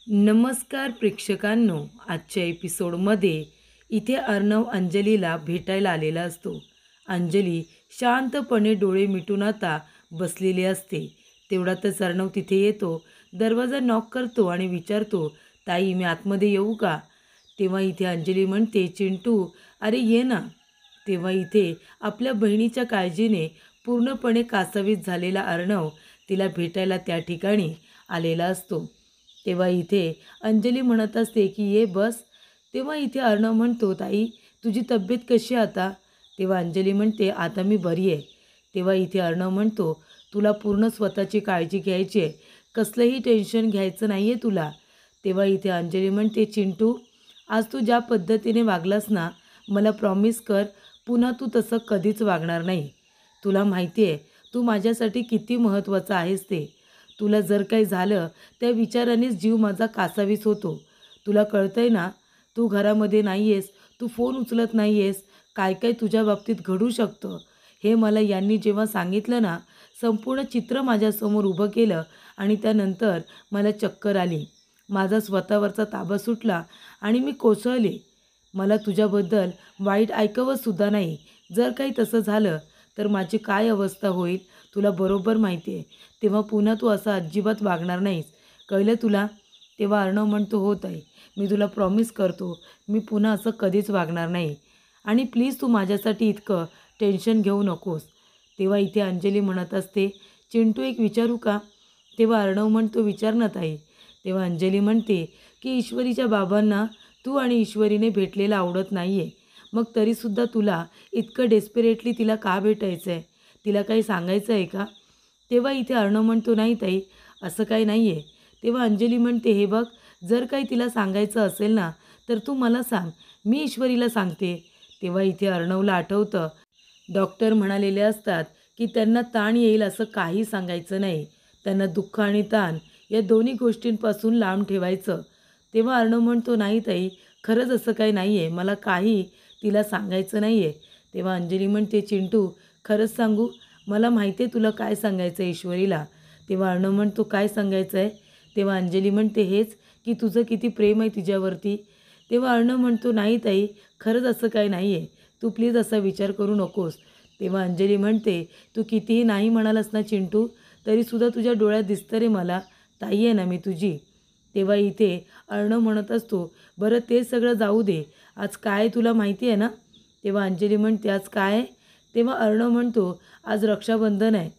नमस्कार प्रेक्षकांनो, आजच्या एपिसोडमध्ये इथे अर्णव अंजलीला भेटायला आलेला असतो. अंजली शांतपणे डोळे मिटून आता बसलेली असते. तेवढ्यातच अर्णव तिथे येतो, दरवाजा नॉक करतो आणि विचारतो, ताई मी आतमध्ये येऊ का? तेव्हा इथे अंजली म्हणते, चिंटू अरे ये ना. तेव्हा इथे आपल्या बहिणीच्या काळजीने पूर्णपणे कासावीस झालेला अर्णव तिला भेटायला त्या ठिकाणी आलेला असतो. तेव्हा इथे अंजली म्हणत असते की ये बस. तेव्हा इथे अर्णव म्हणतो, ताई तुझी तब्येत कशी आहे आता? तेव्हा अंजली म्हणते, आता मी बरी आहे. तेव्हा इथे अर्णव म्हणतो, तुला पूर्ण स्वतःची काळजी घ्यायची आहे, कसलंही टेन्शन घ्यायचं नाही आहे तुला. तेव्हा इथे अंजली म्हणते, चिंटू आज तू ज्या पद्धतीने वागलास ना, मला प्रॉमिस कर पुन्हा तू तसं कधीच वागणार नाही. तुला माहिती आहे तू माझ्यासाठी किती महत्त्वाचं आहेस ते. तुला जर काही झालं त्या विचारानेच जीव माझा कासावीस होतो. तुला कळतंय ना, तू घरामध्ये नाही आहेस, तू फोन उचलत नाही आहेस, काय काय तुझ्या बाबतीत घडू शकतं. हे मला यांनी जेव्हा सांगितलं ना, संपूर्ण चित्र माझ्यासमोर उभं केलं आणि त्यानंतर मला चक्कर आली. माझा स्वतःवरचा ताबा सुटला आणि मी कोसळले. मला तुझ्याबद्दल वाईट ऐकवंसुद्धा नाही. जर काही तसं झालं तर माझी काय अवस्था होईल तुला बरोबर माहिती आहे. तेव्हा पुन्हा तू असं अजिबात वागणार नाहीस, कळलं तुला? तेव्हा अर्णव म्हणतो, हो ताई, मी तुला प्रॉमिस करतो मी पुन्हा असं कधीच वागणार नाही आणि प्लीज तू माझ्यासाठी इतकं टेन्शन घेऊ नकोस. तेव्हा इथे अंजली म्हणत असते, चिंटू एक विचारू का? तेव्हा अर्णव म्हणतो, विचार ना ताई. तेव्हा अंजली म्हणते की ईश्वरीच्या बाबांना तू आणि ईश्वरीने भेटलेलं आवडत नाही आहे. मग तरीसुद्धा तुला इतकं डेस्परेटली तिला का भेटायचं आहे? तिला काही सांगायचं आहे का? तेव्हा इथे अर्णव म्हणतो, नाही ताई असं काही नाही आहे. तेव्हा अंजली म्हणते, हे बघ जर काही तिला सांगायचं असेल ना तर तू मला सांग, मी ईश्वरीला सांगते. तेव्हा इथे अर्णवला आठवतं डॉक्टर म्हणालेले असतात की त्यांना ताण येईल असं काही सांगायचं नाही. त्यांना दुःख आणि ताण या दोन्ही गोष्टींपासून लांब ठेवायचं. तेव्हा अर्णव म्हणतो, नाही ताई खरंच असं काही नाही आहे, मला काही तिला सांगायचं नाही आहे. तेव्हा अंजली म्हणते, चिंटू खरंच सांगू, मला माहिती आहे तुला काय सांगायचं आहे ईश्वरीला. तेव्हा अर्णव म्हणतो, काय सांगायचं आहे? तेव्हा अंजली म्हणते, हेच की तुझं किती प्रेम आहे तिच्यावरती. तेव्हा अर्णव म्हणतो, नाही ताई खरंच असं काही नाही आहे, तू प्लीज असा विचार करू नकोस. तेव्हा अंजली म्हणते, तू कितीही नाही म्हणालास ना चिंटू, तरीसुद्धा तुझ्या डोळ्यात दिसतं रे मला, ताई आहे ना मी तुझी. तेव्हा इथे अर्णव म्हणत असतो, बरं ते सगळं जाऊ दे, आज काय तुला माहिती आहे ना? तेव्हा अंजली म्हणते, आज काय? तेव्हा अर्णव म्हणतो, आज रक्षाबंधन आहे,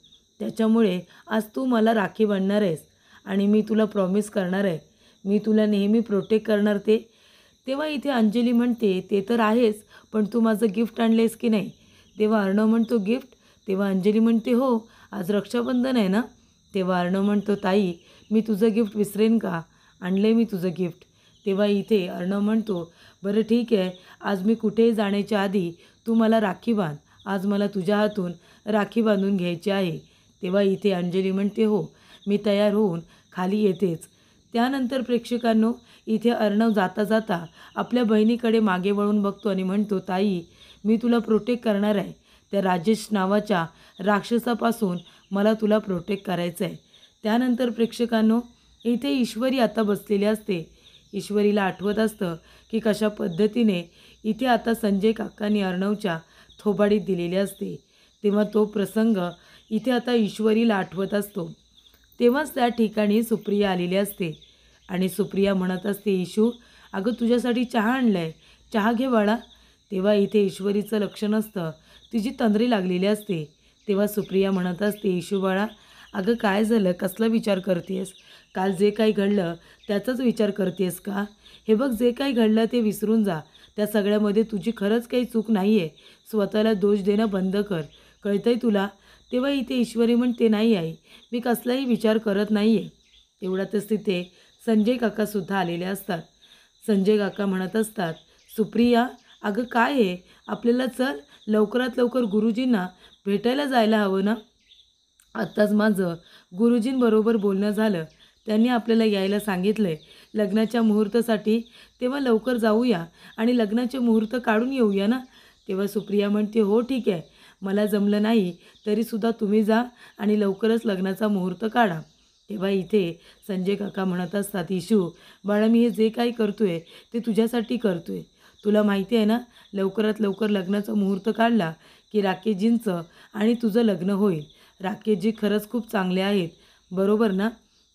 त्याच्यामुळे आज तू मला राखी बांधणार आहेस आणि मी तुला प्रॉमिस करणार आहे, मी तुला नेहमी प्रोटेक्ट करणार ते. तेव्हा इथे अंजली म्हणते, ते तर आहेच, पण तू माझं गिफ्ट आणलेस की नाही? तेव्हा अर्णव म्हणतो, गिफ्ट? तेव्हा अंजली म्हणते, हो आज रक्षाबंधन आहे ना. तेव्हा अर्णव म्हणतो, ताई मी तुझं गिफ्ट विसरेन का? आणले मी तुझं गिफ्ट. तेव्हा इथे अर्णव म्हणतो, बरं ठीक आहे, आज मी कुठेही जाण्याच्या आधी तू मला राखी बांध, आज मला तुझ्या हातून राखी बांधून घ्यायची आहे. तेव्हा इथे अंजली म्हणते, हो मी तयार होऊन खाली येतेच. त्यानंतर प्रेक्षकांनो, इथे अर्णव जाता जाता आपल्या बहिणीकडे मागे वळून बघतो आणि म्हणतो, ताई मी तुला प्रोटेक्ट करणार आहे, त्या राजेश नावाच्या राक्षसापासून मला तुला प्रोटेक्ट करायचं आहे. त्यानंतर प्रेक्षकांनो, इथे ईश्वरी आता बसलेली असते. ईश्वरीला आठवत असतं की कशा पद्धतीने इथे आता संजय काकांनी अर्णवच्या थोबाडीत दिलेले असते. तेव्हा तो प्रसंग इथे आता ईश्वरीला आठवत असतो. तेव्हाच त्या ठिकाणी सुप्रिया आलेली असते आणि सुप्रिया म्हणत असते, ईशू अगं तुझ्यासाठी चहा आणला आहे, चहा घे बाळा. तेव्हा इथे ईश्वरीचं लक्ष नसतं, तिची तंद्री लागलेली असते. तेव्हा सुप्रिया म्हणत असते, ईशू बाळा अगं काय झालं, कसला विचार करतेस? काल जे काही घडलं त्याचाच विचार करतेस का? हे बघ जे काही घडलं ते विसरून जा, त्या सगळ्यामध्ये तुझी खरंच काही चूक नाही आहे. स्वतःला दोष देणं बंद कर, कळतंय तुला? तेव्हा इथे ईश्वरी म्हणते, नाही आई मी कसलाही विचार करत नाही आहे. तेवढ्यातच तिथे संजय काकासुद्धा आलेले असतात. संजय काका म्हणत असतात, सुप्रिया अगं काय आहे, आपल्याला चल लवकरात लवकर गुरुजींना भेटायला जायला हवं ना. आत्ताच माझं गुरुजींबरोबर बोलणं झालं, त्यांनी आपल्याला यायला सांगितलं आहे लग्नाच्या मुहूर्तासाठी, तेव्हा लवकर जाऊया आणि लग्नाचे मुहूर्त काढून येऊया ना. तेव्हा सुप्रिया म्हणते, हो ठीक आहे, मला जमलं नाही तरीसुद्धा तुम्ही जा आणि लवकरच लग्नाचा मुहूर्त काढा. तेव्हा इथे संजय काका म्हणत असतात, इशू बाळा, मी हे जे काही करतोय ते तुझ्यासाठी करतोय. तुला माहिती आहे ना, लवकरात लवकर लग्नाचा मुहूर्त काढला की राकेशजींचं आणि तुझं लग्न होईल. राकेशजी खरंच खूप चांगले आहेत, बरोबर ना?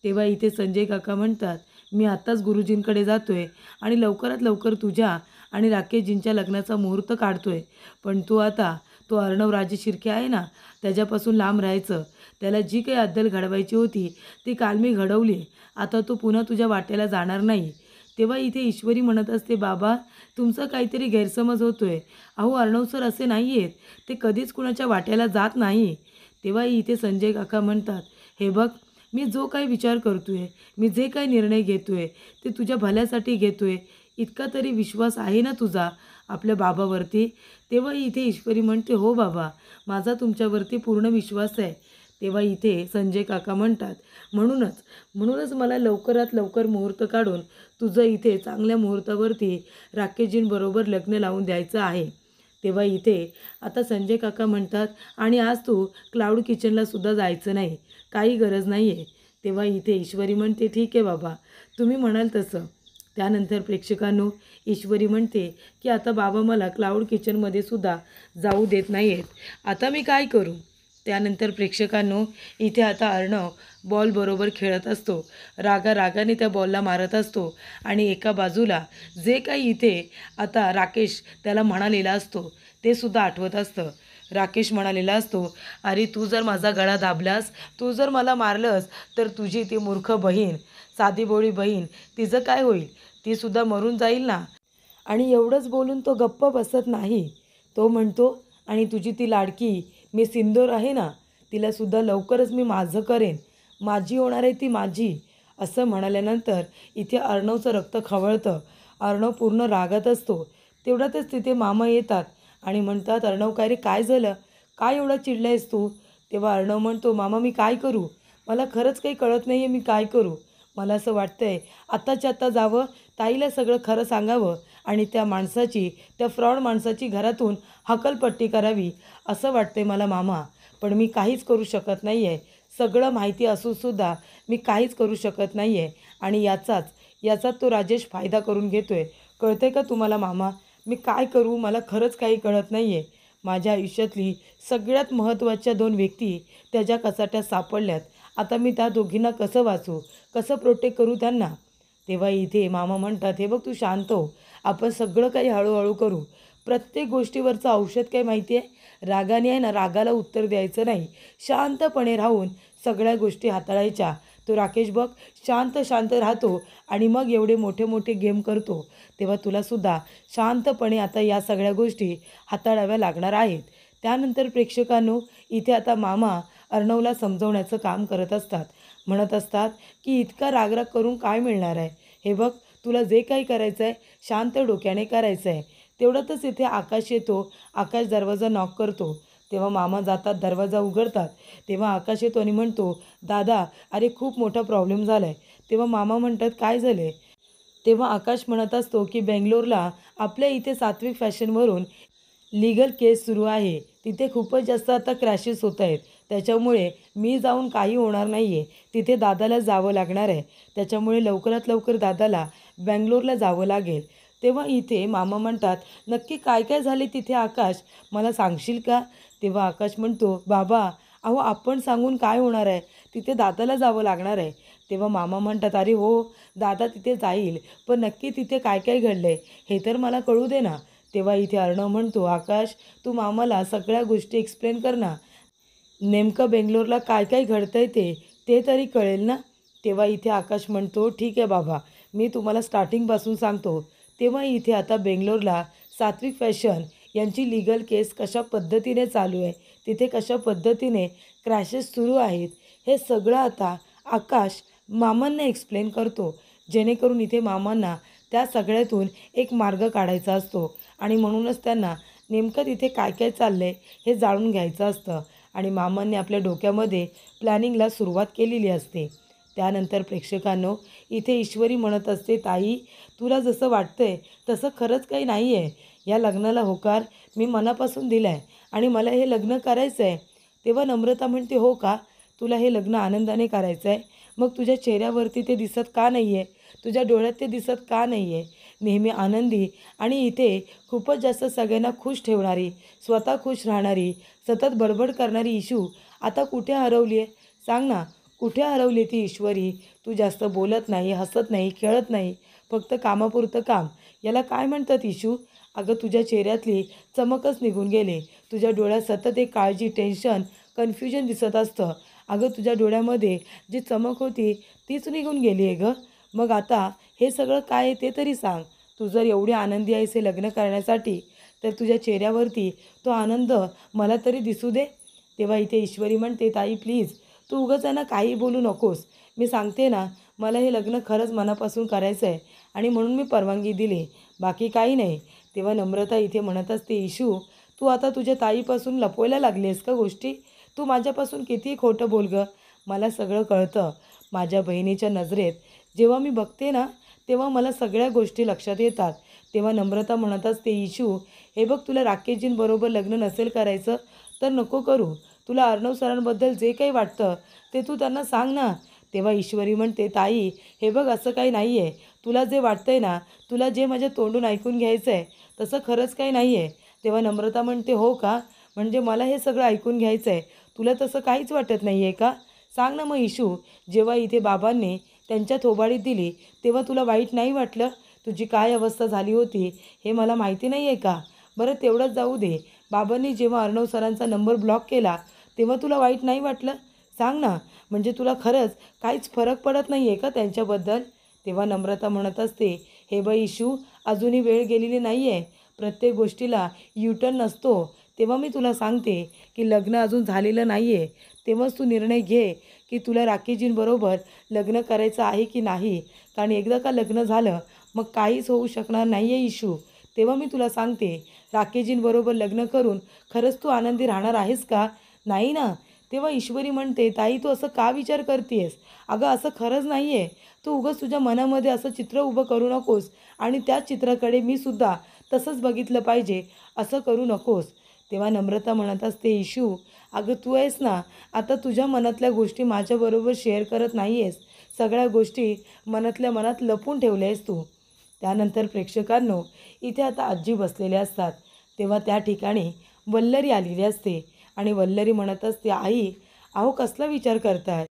तेव्हा इथे संजय काका म्हणतात, मी आत्ताच गुरुजींकडे जातोय आणि लवकरात लवकर तुझ्या आणि राकेशजींच्या लग्नाचा मुहूर्त काढतोय. पण तू आता तो अर्णव राजे शिर्के आहे ना, त्याच्यापासून लांब राहायचं. त्याला जी काही अद्दल घडवायची होती ती काल मी घडवली. आता तो पुन्हा तुझ्या वाट्याला जाणार नाही. तेव्हा इथे ईश्वरी म्हणत असते, बाबा तुमचा काहीतरी गैरसमज होतोय. अहो अर्णव सर असे नाही आहेत, ते कधीच कुणाच्या वाट्याला जात नाही. तेव्हा इथे संजय काका म्हणतात, हे बघ, मी जो काही विचार करतोय, मी जे काही निर्णय घेतोय ते तुझ्या भल्यासाठी घेतोय. इतका तरी विश्वास आहे ना तुझा आपल्या बाबावरती? तेव्हा इथे ईश्वरी म्हणते, हो बाबा, माझा तुमच्यावरती पूर्ण विश्वास आहे. तेव्हा इथे संजय काका म्हणतात, म्हणूनच मला लवकरात लवकर मुहूर्त काढून तुझं इथे चांगल्या मुहूर्तावरती राकेशजींबरोबर लग्न लावून द्यायचं आहे. तेव्हा इथे आता संजय काका म्हणतात, आणि आज तू क्लाउड किचनला सुद्धा जायचं नाही, काही गरज नाही आहे. तेव्हा इथे ईश्वरी म्हणते, ठीक आहे बाबा, तुम्ही म्हणाल तसं. त्यानंतर प्रेक्षकांनो, ईश्वरी म्हणते की आता बाबा मला क्लाउड किचनमध्ये सुद्धा जाऊ देत नाही आहेत, आता मी काय करू? त्यानंतर प्रेक्षकांनो, इथे आता अर्णव बॉलबरोबर खेळत असतो. रागाने त्या बॉलला मारत असतो आणि एका बाजूला जे काही इथे आता राकेश त्याला म्हणालेला असतो ते सुद्धा आठवत असतं. राकेश म्हणालेला असतो, अरे तू जर माझा गळा दाबलास, तू जर मला मारलंस, तर तुझी ती मूर्ख बहीण, साधीभोळी बहीण, तिचं काय होईल? ती सुद्धा मरून जाईल ना. आणि एवढंच बोलून तो गप्प बसत नाही. तो म्हणतो, आणि तुझी ती लाडकी मी सिंदूर आहे ना, तिलासुद्धा लवकरच मी माझं करेन, माझी होणार आहे ती माझी. असं म्हणाल्यानंतर इथे अर्णवचं रक्त खवळतं. अर्णव पूर्ण रागात असतो. तेवढ्यातच तिथे मामा येतात आणि म्हणतात, अर्णव काय रे, काय झालं? काय एवढा चिडलायस तू? तेव्हा अर्णव म्हणतो, मामा मी काय करू? मला खरंच काही कळत नाही आहे, मी काय करू? मला असं वाटतंय आत्ताच्या आत्ता जावं, ताईला सगळं खरं सांगावं आणि त्या माणसाची, त्या फ्रॉड माणसाची घरातून हकलपट्टी करावी असं वाटतंय मला मामा. पण मी काहीच करू शकत नाही आहे. सगळं माहिती असूनसुद्धा मी काहीच करू शकत नाही आहे. आणि याचाच तो राजेश फायदा करून घेतो आहे. कळतं आहे का तुम्हाला मामा? मी काय करू? मला खरंच काही कळत नाही आहे. माझ्या आयुष्यातली सगळ्यात महत्त्वाच्या 2 व्यक्ती त्याच्या कचाट्यात सापडल्यात. आता मी त्या दोघींना कसं वाचू? कसं प्रोटेक्ट करू त्यांना? तेव्हा इथे मामा म्हणतात, हे बघ तू शांत हो, आपण सगळं काही हळूहळू करू. प्रत्येक गोष्टीवरचं औषध काय माहिती आहे? रागाने आहे ना, रागाला उत्तर द्यायचं नाही, शांतपणे राहून सगळ्या गोष्टी हाताळायच्या. तो राकेश बघ शांत राहतो आणि मग एवढे मोठे मोठे गेम करतो. तेव्हा तुलासुद्धा शांतपणे आता या सगळ्या गोष्टी हाताळाव्या लागणार आहेत. त्यानंतर प्रेक्षकांनो, इथे आता मामा अर्णवला समजवण्याचं काम करत असतात. म्हणत असतात की इतका रागराग करून काय मिळणार आहे? हे बघ, तुला जे काही करायचं आहे शांत डोक्याने करायचं आहे. तेवढ्यातच इथे आकाश येतो. आकाश दरवाजा नॉक करतो. तेव्हा मामा जातात, दरवाजा उघडतात. तेव्हा आकाश येतो आणि म्हणतो, दादा, अरे खूप मोठा प्रॉब्लेम झाला आहे. तेव्हा मामा म्हणतात, काय झालं आहे? तेव्हा आकाश म्हणत असतो की बेंगलोरला आपल्या इथे सात्विक फॅशनवरून लीगल केस सुरू आहे. तिथे खूपच जास्त आता क्रॅशेस होत आहेत. त्याच्यामुळे मी जाऊन काही होणार नाही आहे. तिथे दादाला जावं लागणार आहे. त्याच्यामुळे लवकरात लवकर दादाला बंगलोरला जावं लागेल. तेव्हा इथे मामा म्हणतात, नक्की काय काय झाले तिथे आकाश, मला सांगशील का? तेव्हा आकाश म्हणतो, बाबा अहो आपण सांगून काय होणार आहे? तिथे दादाला जावं लागणार आहे. तेव्हा मामा म्हणतात, अरे हो, दादा तिथे जाईल, पण नक्की तिथे काय काय घडलं आहे हे तर मला कळू दे ना. तेव्हा इथे अर्णव म्हणतो, आकाश तू मामाला सगळ्या गोष्टी एक्सप्लेन कर ना. नेमकं बेंगलोरला काय काय घडतंय ते तरी कळेल ना. तेव्हा इथे आकाश म्हणतो, ठीक आहे बाबा, मी तुम्हाला स्टार्टिंगपासून सांगतो. तेव्हा इथे आता बेंगलोरला सात्विक फॅशन यांची लीगल केस कशा पद्धतीने चालू आहे, तिथे कशा पद्धतीने क्रॅशेस सुरू आहेत, हे सगळं आता आकाश मामांना एक्सप्लेन करतो. जेणेकरून इथे मामांना त्या सगळ्यातून एक मार्ग काढायचा असतो आणि म्हणूनच त्यांना नेमकं तिथे काय काय चाललं आहे हे जाणून घ्यायचं असतं. आणि मामांनी आपल्या डोक्यामध्ये प्लॅनिंगला सुरुवात केलेली असते. त्यानंतर प्रेक्षकांनो, इथे ईश्वरी म्हणत असते, ताई तुला जसं वाटतंय तसं खरंच काही नाही आहे. या लग्नाला होकार मी मनापासून दिला आहे आणि मला हे लग्न करायचं आहे. तेव्हा नम्रता म्हणते, हो का, तुला हे लग्न आनंदाने करायचं आहे? मग तुझ्या चेहऱ्यावरती ते दिसत का नाही आहे? तुझ्या डोळ्यात ते दिसत का नाही आहे? नेहमी आनंदी आणि इथे खूपच जास्त सगळ्यांना खुश ठेवणारी, स्वतः खुश राहणारी, सतत बडबड करणारी इशू आता कुठे हरवली आहे? सांग ना, कुठे हरवली ती ईश्वरी? तू जास्त बोलत नाही, हसत नाही, खेळत नाही, फक्त कामापुरतं काम. याला काय म्हणतात इशू? अगं तुझ्या चेहऱ्यातली चमकच निघून गेले. तुझ्या डोळ्यात सतत एक काळजी, टेन्शन, कन्फ्युजन दिसत असतं. अगं तुझ्या डोळ्यामध्ये जी चमक होती तीच निघून गेली आहे गं. मग आता हे सगळं काय आहे ते तरी सांग. तू जर एवढी आनंदी आहेस हे लग्न करण्यासाठी, तर तुझ्या चेहऱ्यावरती तो आनंद मला तरी दिसू दे. तेव्हा इथे ईश्वरी म्हणते, ताई प्लीज तू उगाच आहे ना काही बोलू नकोस. मी सांगते ना, मला हे लग्न खरंच मनापासून करायचं आहे आणि म्हणून मी परवानगी दिली, बाकी काही नाही. तेव्हा नम्रता इथे म्हणत असते, इशू तू आता तुझ्या ताईपासून लपवायला लागली आहेस का गोष्टी? तू माझ्यापासून किती खोटं बोल गं. मला सगळं कळतं. माझ्या बहिणीच्या नजरेत जेव्हा मी बघते ना, तेव्हा मला सगळ्या गोष्टी लक्षात येतात. तेव्हा नम्रता म्हणत असते, इशू हे बघ, तुला राकेशजींबरोबर लग्न नसेल करायचं तर नको करू. तुला अर्णव सरांबद्दल जे काही वाटतं ते तू त्यांना सांग ना. तेव्हा ईश्वरी म्हणते, ताई हे बघ असं काही नाही आहे. तुला जे वाटतंय ना, तुला जे माझ्या तोंडून ऐकून घ्यायचं आहे तसं खरंच काही नाही आहे. तेव्हा नम्रता म्हणते, हो का? म्हणजे मला हे सगळं ऐकून घ्यायचं आहे. तुला तसं काहीच वाटत नाही आहे का? सांग ना मग इशू, जेव्हा इथे बाबांनी त्यांच्या थोबाडीत दिली तेव्हा तुला वाईट नाही वाटलं? तुझी काय अवस्था झाली होती हे मला माहिती नाही आहे का? बरं तेवढंच जाऊ दे. बाबांनी जेव्हा अर्णव सरांचा नंबर ब्लॉक केला तेव्हा तुला वाईट नाही वाटलं? सांग ना, म्हणजे तुला खरंच काहीच फरक पडत नाही आहे का त्यांच्याबद्दल? तेव्हा नम्रता म्हणत असते, हे बघ इशू, अजूनही वेळ गेलेली नाही आहे. प्रत्येक गोष्टीला युटर्न नसतो. तेव्हा मी तुला सांगते की लग्न अजून झालेलं नाही आहे. तेव्हाच तू निर्णय घे की तुला राकेशजींबरोबर लग्न करायचं आहे की नाही. कारण एकदा का लग्न झालं मग काहीच होऊ शकणार नाही आहे इशू. तेव्हा मी तुला सांगते, राकेशजींबरोबर लग्न करून खरंच तू आनंदी राहणार आहेस का? नाही ना. तेव्हा ईश्वरी म्हणते, ताई तू असं का विचार करतेस? अगं असं खरंच नाही आहे. तू उगाच तुझ्या मनामध्ये असं चित्र उभं करू नकोस आणि त्या चित्राकडे मी सुद्धा तसंच बघितलं पाहिजे असं करू नकोस. तेव्हा नम्रता म्हणत असते, इशू अगं तू आहेस ना, आता तुझ्या मनातल्या गोष्टी माझ्याबरोबर शेअर करत नाही आहेस. सगळ्या गोष्टी मनातल्या मनात लपवून ठेवल्या आहेस तू. त्यानंतर प्रेक्षकांनो, इथे आता आजी बसलेल्या असतात. तेव्हा त्या ठिकाणी वल्लरी आलेली असते आणि वल्लरी म्हणत असते, आई अहो कसला विचार करताय?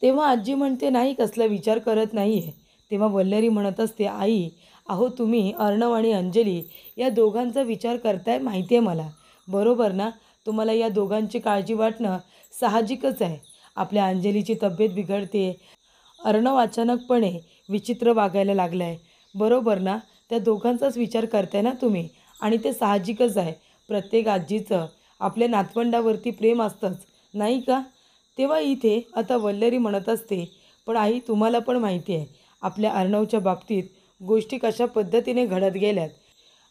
तेव्हा आजी म्हणते, नाही कसला विचार करत नाही आहे. तेव्हा वल्लरी म्हणत असते, आई अहो तुम्ही अर्णव आणि अंजली या दोघांचा विचार करताय माहिती आहे मला. बरोबर ना? तुम्हाला या दोघांची काळजी वाटणं साहजिकच आहे. आपल्या अंजलीची तब्येत बिघडते, अर्णव अचानकपणे विचित्र वागायला लागला आहे. बरोबर ना? त्या दोघांचाच विचार करताय ना तुम्ही आणि ते साहजिकच आहे. प्रत्येक आजीचं आपल्या नातवंडावरती प्रेम असतंच, नाही का? तेव्हा इथे आता वल्लरी म्हणत असते, पण आई तुम्हाला पण माहिती आहे आपल्या अर्णवच्या बाबतीत गोष्टी कशा पद्धतीने घडत गेल्यात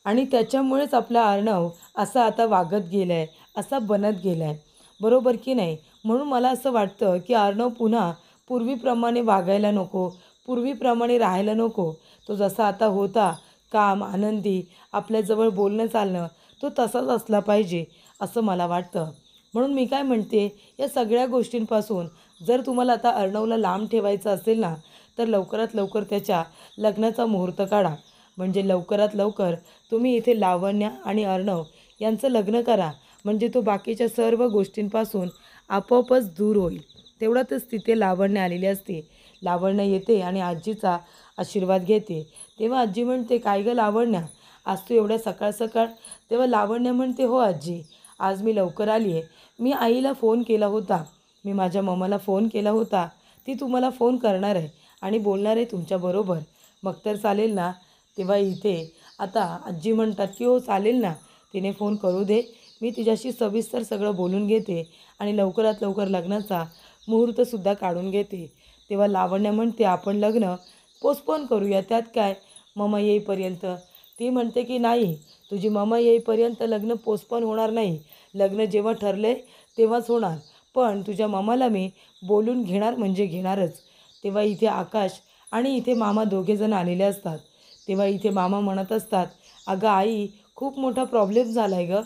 आणि त्याच्यामुळेच आपला अर्णव असा आता वागत गेला आहे, असा बनत गेला आहे. बरोबर की नाही? म्हणून मला असं वाटतं की अर्णव पुन्हा पूर्वीप्रमाणे वागायला नको, पूर्वीप्रमाणे राहायला नको. तो जसा आता होता, काम, आनंदी, आपल्याजवळ बोलणं चालणं, तो तसाच असला पाहिजे असं मला वाटतं. म्हणून मी काय म्हणते, या सगळ्या गोष्टींपासून जर तुम्हाला आता अर्णवला लांब ठेवायचं असेल ना, तर लवकरात लवकर त्याच्या लग्नाचा मुहूर्त काढा. म्हणजे लवकरात लवकर तुम्ही इथे लावण्या आणि अर्णव यांचं लग्न करा. म्हणजे तो बाकीच्या सर्व गोष्टींपासून आपोआपच दूर होईल. तेवढ्यातच तिथे लावण्य आलेली असते. लावण्य येते आणि आजीचा आशीर्वाद घेते. तेव्हा आजी म्हणते, काय गं लावण्या, आज तू एवढ्या सकाळ सकाळ? तेव्हा लावण्य म्हणते, हो आजी, आज मी लवकर आली आहे. मी आईला फोन केला होता, मी माझ्या मम्माला फोन केला होता. ती तुम्हाला फोन करणार आहे आणि बोलणार आहे तुमच्याबरोबर. मग तर चालेल ना? तेव्हा इथे आता आजी म्हणतात की हो चालेल ना, तिने फोन करू दे. मी तिच्याशी सविस्तर सगळं बोलून घेते आणि लवकरात लवकर लग्नाचा मुहूर्तसुद्धा काढून घेते. तेव्हा लावण्य म्हणते, आपण लग्न पोस्टपोन करूया, त्यात काय, मम्मा येईपर्यंत. ती म्हणते की नाही, तुझी मम्मा येईपर्यंत लग्न पोस्टपोन होणार नाही. लग्न जेव्हा ठरले तेव्हाच होणार. पण तुझ्या मम्माला मी बोलून घेणार म्हणजे घेणारच. तेव्हा इथे आकाश आणि इथे मामा दोघेजण आलेले असतात. तेव्हा इथे मामा म्हणत असतात, अगं आई खूप मोठा प्रॉब्लेम झाला आहे गं.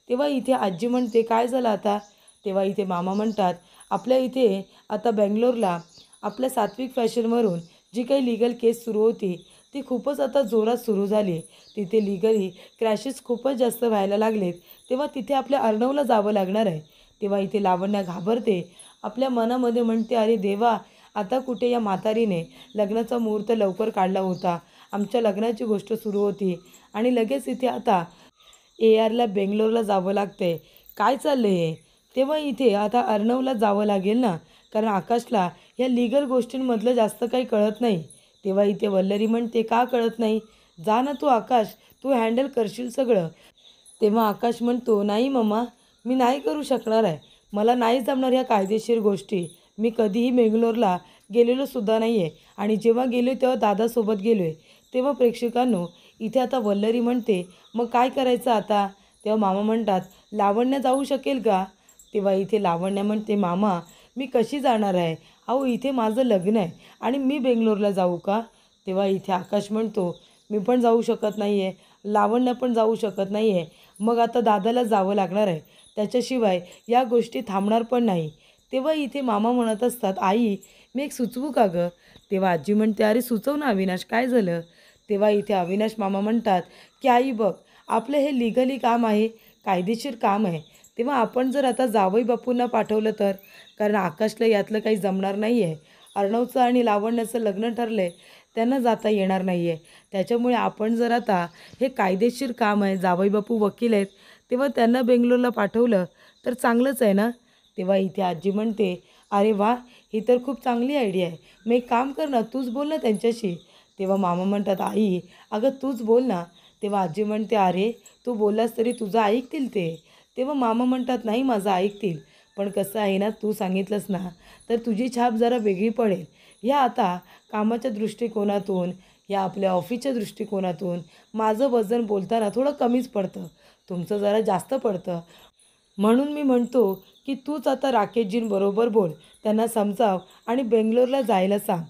तेव्हा इथे आजी म्हणते, काय झालं आता? तेव्हा इथे मामा म्हणतात, आपल्या इथे आता बेंगलोरला आपल्या सात्विक फॅशनवरून जी काही लीगल केस सुरू होती ती खूपच आता जोरात सुरू झाली. तिथे लीगली क्रॅशेस खूपच जास्त व्हायला लागलेत. तेव्हा तिथे आपल्या अर्णवला जावं लागणार आहे. तेव्हा इथे लावण्या घाबरते. आपल्या मनामध्ये म्हणते, अरे देवा, आता कुठे या म्हातारीने लग्नाचा मुहूर्त लवकर काढला होता. आमच्या लग्नाची गोष्ट सुरू होती आणि लगेच इथे आता ARला बेंगलोरला जावं लागतंय. काय चाललं हे? तेव्हा इथे आता अर्णवला जावं लागेल ना, कारण आकाशला या लीगल गोष्टींमधलं जास्त काही कळत नाही. तेव्हा इथे वल्लरी म्हणते, का कळत नाही? जा ना तू आकाश, तू हँडल करशील सगळं. तेव्हा आकाश म्हणतो, नाही मम्मा, मी नाही करू शकणार आहे. मला नाही जमणार ह्या कायदेशीर गोष्टी. मी कधीही बेंगलोरला गेलेलो सुद्धा नाही आहे आणि जेव्हा गेलो तेव्हा दादासोबत गेलो आहे. तेव्हा प्रेक्षकांनो इथे आता वल्लरी म्हणते, मग काय करायचं आता? तेव्हा मामा म्हणतात, लावण्य जाऊ शकेल का? तेव्हा इथे लावण्य म्हणते, मामा, मी कशी जाणार आहे? अहो, इथे माझं लग्न आहे आणि मी बेंगलोरला जाऊ का? तेव्हा इथे आकाश म्हणतो, मी पण जाऊ शकत नाही आहे, लावण्य पण जाऊ शकत नाही आहे. मग आता दादाला जावं लागणार आहे. त्याच्याशिवाय या गोष्टी थांबणार पण नाही. तेव्हा इथे मामा म्हणत असतात, आई, मी एक सुचवू का गं? तेव्हा आजी म्हणते, अरे सुचव ना अविनाश, काय झालं? तेव्हा इथे अविनाश मामा म्हणतात, की आई बघ, आपलं हे लीगली काम आहे, कायदेशीर काम आहे. तेव्हा आपण जर आता जावई बापूंना पाठवलं तर, कारण आकाशला यातलं काही जमणार नाही आहे. अर्णवचं आणि लावण्याचं लग्न ठरलं आहे, त्यांना जाता येणार नाही आहे. त्याच्यामुळे आपण जर आता हे कायदेशीर काम आहे, जावई बापू वकील आहेत, तेव्हा त्यांना बेंगलोरला पाठवलं तर चांगलंच आहे ना. तेव्हा इथे आजी म्हणते, अरे वा, ही तर खूप चांगली आयडिया आहे. मग एक काम कर ना, तूच बोल ना त्यांच्याशी. तेव्हा मामा म्हणतात, आई, अगं तूच बोल ना. तेव्हा आजी म्हणते, अरे तू बोललास तरी तुझं ऐकतील ते. तेव्हा मामा म्हणतात, नाही, माझं ऐकतील. पण कसं आहे ना, तू सांगितलंस ना तर तुझी छाप जरा वेगळी पडेल. या आता कामाच्या दृष्टिकोनातून, या आपल्या ऑफिसच्या दृष्टिकोनातून माझं वजन बोलताना थोडं कमीच पडतं, तुमचं जरा जास्त पडतं. म्हणून मी म्हणतो की तूच आता राकेशजींबरोबर बोल, त्यांना समजाव आणि बेंगलोरला जायला सांग.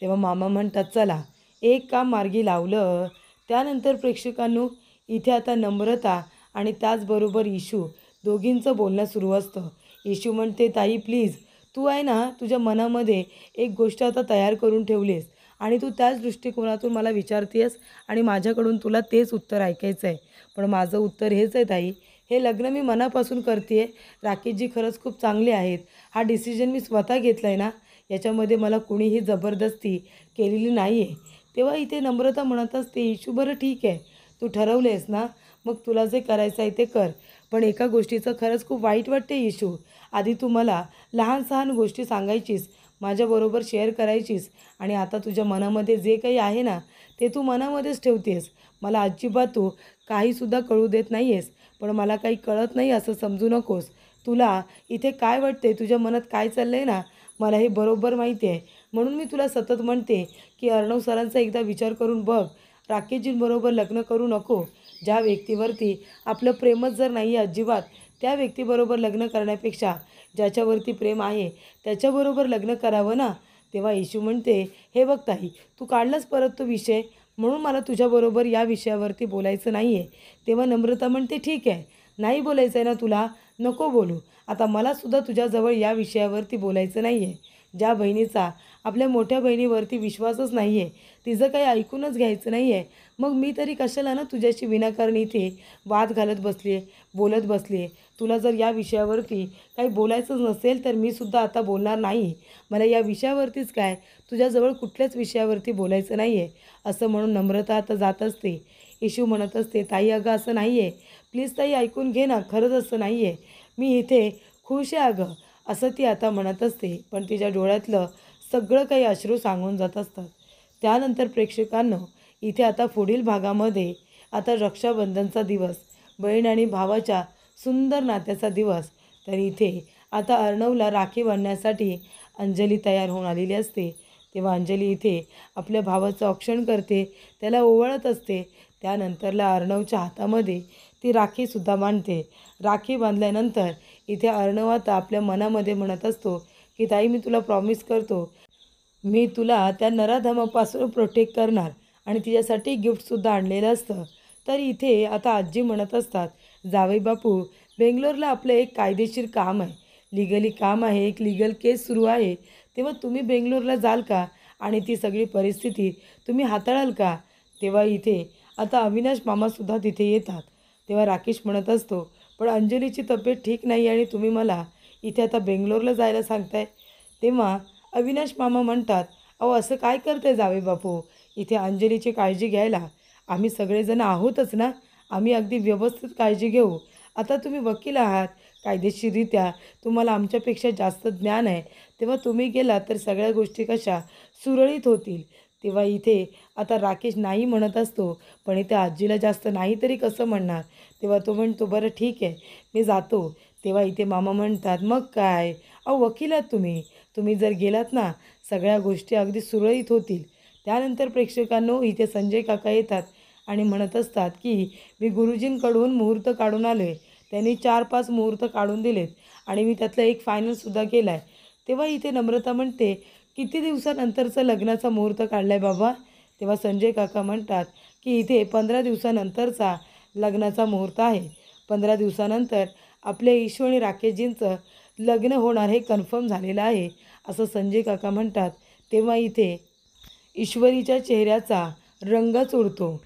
तेव्हा मामा म्हणतात, चला, एक काम मार्गी लावलं. त्यानंतर प्रेक्षकांनो इथे आता नम्रता आणि त्याचबरोबर इशू दोघींचं बोलणं सुरू असतं. इशू म्हणते, ताई प्लीज, तू आहे ना तुझ्या मनामध्ये एक गोष्ट आता तयार करून ठेवलीस आणि तू त्याच दृष्टिकोनातून मला विचारतेस आणि माझ्याकडून तुला तेच उत्तर ऐकायचं आहे. पण माझं उत्तर हेच आहे ताई, हे लग्न मी मनापासून करते आहे. राकेशजी खरंच खूप चांगले आहेत. हा डिसिजन मी स्वतः घेतला आहे ना, याच्यामध्ये मला कुणीही जबरदस्ती केलेली नाही आहे. तेव्हा इथे नम्रता म्हणत असते, इशू, बरं ठीक आहे, तू ठरवलं आहेस ना, मग तुला जे करायचं आहे ते कर. पण एका गोष्टीचं खरंच खूप वाईट वाटते इशू, आधी तू मला लहान सहान गोष्टी सांगायचीस, माझ्याबरोबर शेअर करायचीस आणि आता तुझ्या मनामध्ये जे काही आहे ना ते तू मनामध्येच ठेवतेस. मला अजिबात तू काहीसुद्धा कळू देत नाही आहेस. पण मला काही कळत नाही असं समजू नकोस. तुला इथे काय वाटते, तुझ्या मनात काय चाललं आहे ना, मला हे बरोबर माहिती आहे. म्हणून मी तुला सतत म्हणते की अर्णव सरांचा एकदा विचार करून बघ. राकेशजींबरोबर लग्न करू नको. ज्या व्यक्तीवरती आपलं प्रेमच जर नाही आहे अजिबात, त्या व्यक्तीबरोबर लग्न करण्यापेक्षा ज्याच्यावरती प्रेम आहे त्याच्याबरोबर लग्न करावं ना. तेव्हा इशू म्हणते, हे बघ ताई, तू काढलाच परत तो विषय, म्हणून मला तुझ्याबरोबर या विषयावरती बोलायचं नाही आहे. तेव्हा नम्रता म्हणते, ठीक आहे, नाही बोलायचं आहे ना तुला, नको बोलू. आता मलासुद्धा तुझ्याजवळ या विषयावरती बोलायचं नाही आहे. ज्या बहिणीचा आपल्या मोठ्या बहिणीवरती विश्वासच नाही आहे, तिचं काही ऐकूनच घ्यायचं नाही आहे, मग मी तरी कशाला ना तुझ्याशी विनाकारण इथे वाद घालत बसली आहे, बोलत बसली आहे. तुला जर या विषयावरती काही बोलायचंच नसेल तर मी सुद्धा आता बोलणार नाही. मला या विषयावरतीच काय, तुझ्याजवळ कुठल्याच विषयावरती बोलायचं नाही आहे, असं म्हणून नम्रता आता जात असते. इशू म्हणत असते, ताई अगं असं नाही आहे, प्लीज ताई ऐकून घे ना, खरंच असं नाही आहे, मी इथे खुश आहे अगं, असं ती आता म्हणत असते. पण तिच्या डोळ्यातलं सगळं काही अश्रू सांगून जात असतात. त्यानंतर प्रेक्षकांनो इथे आता पुढील भागामध्ये आता रक्षाबंधनचा दिवस, बहीण आणि भावाच्या सुंदर नात्याचा दिवस. तर इथे आता अर्णवला राखी बांधण्यासाठी अंजली तयार होऊन आलेली असते. तेव्हा अंजली इथे आपल्या भावाचं औक्षण करते, त्याला ओवाळत असते. त्यानंतरला अर्णवच्या हातामध्ये ती राखीसुद्धा बांधते. राखी बांधल्यानंतर इथे अर्णव आता आपल्या मनामध्ये म्हणत असतो की ताई, मी तुला प्रॉमिस करतो, मी तुला त्या नराधमापासून प्रोटेक्ट करणार आणि तिच्यासाठी गिफ्टसुद्धा आणलेलं असतं. तर इथे आता आजी म्हणत असतात, जावई बापू, बेंगलोरला आपलं एक कायदेशीर काम आहे, लीगली काम आहे, एक लीगल केस सुरू आहे. तेव्हा तुम्ही बेंगलोरला जाल का आणि ती सगळी परिस्थिती तुम्ही हाताळाल का? तेव्हा इथे आता अविनाश मामासुद्धा तिथे येतात. तेव्हा राकेश म्हणत असतो, पण अंजलीची तब्येत ठीक नाही आणि तुम्ही मला इथे आता बेंगलोरला जायला सांगताय. तेव्हा अविनाश मामा म्हणतात, अहो असं काय करताय जावे बापू, इथे अंजलीची काळजी घ्यायला आम्ही सगळेजण आहोतच ना. आम्ही अगदी व्यवस्थित काळजी घेऊ. आता तुम्ही वकील आहात, कायदेशीररित्या तुम्हाला आमच्यापेक्षा जास्त ज्ञान आहे. तेव्हा तुम्ही गेलात तर सगळ्या गोष्टी कशा सुरळीत होतील. तेव्हा इथे आता राकेश नाही म्हणत असतो, पण इथे आजीला जास्त नाही तरी कसं म्हणणार. तेव्हा तो म्हणतो, बरं ठीक आहे, मी जातो. तेव्हा इथे मामा म्हणतात, मग काय, अहो वकील आहात तुम्ही, तुम्ही जर गेलात ना सगळ्या गोष्टी अगदी सुरळीत होतील. त्यानंतर प्रेक्षकांनो इथे संजय काका येतात आणि म्हणत असतात की मी गुरुजींकडून मुहूर्त काढून आलो आहे. त्यांनी 4-5 मुहूर्त काढून दिलेत आणि मी त्यातला एक फायनलसुद्धा केला आहे. तेव्हा इथे नम्रता म्हणते, किती दिवसानंतरचा लग्नाचा मुहूर्त काढला आहे बाबा? तेव्हा संजय काका म्हणतात की इथे 15 दिवसानंतरचा लग्नाचा मुहूर्त आहे. 15 दिवसानंतर आपल्या ईशू आणि राकेशजींचं लग्न होणार हे कन्फर्म झालेलं आहे, असं संजय काका म्हणतात. तेव्हा इथे ईश्वरीच्या चेहऱ्याचा रंगच उडतो.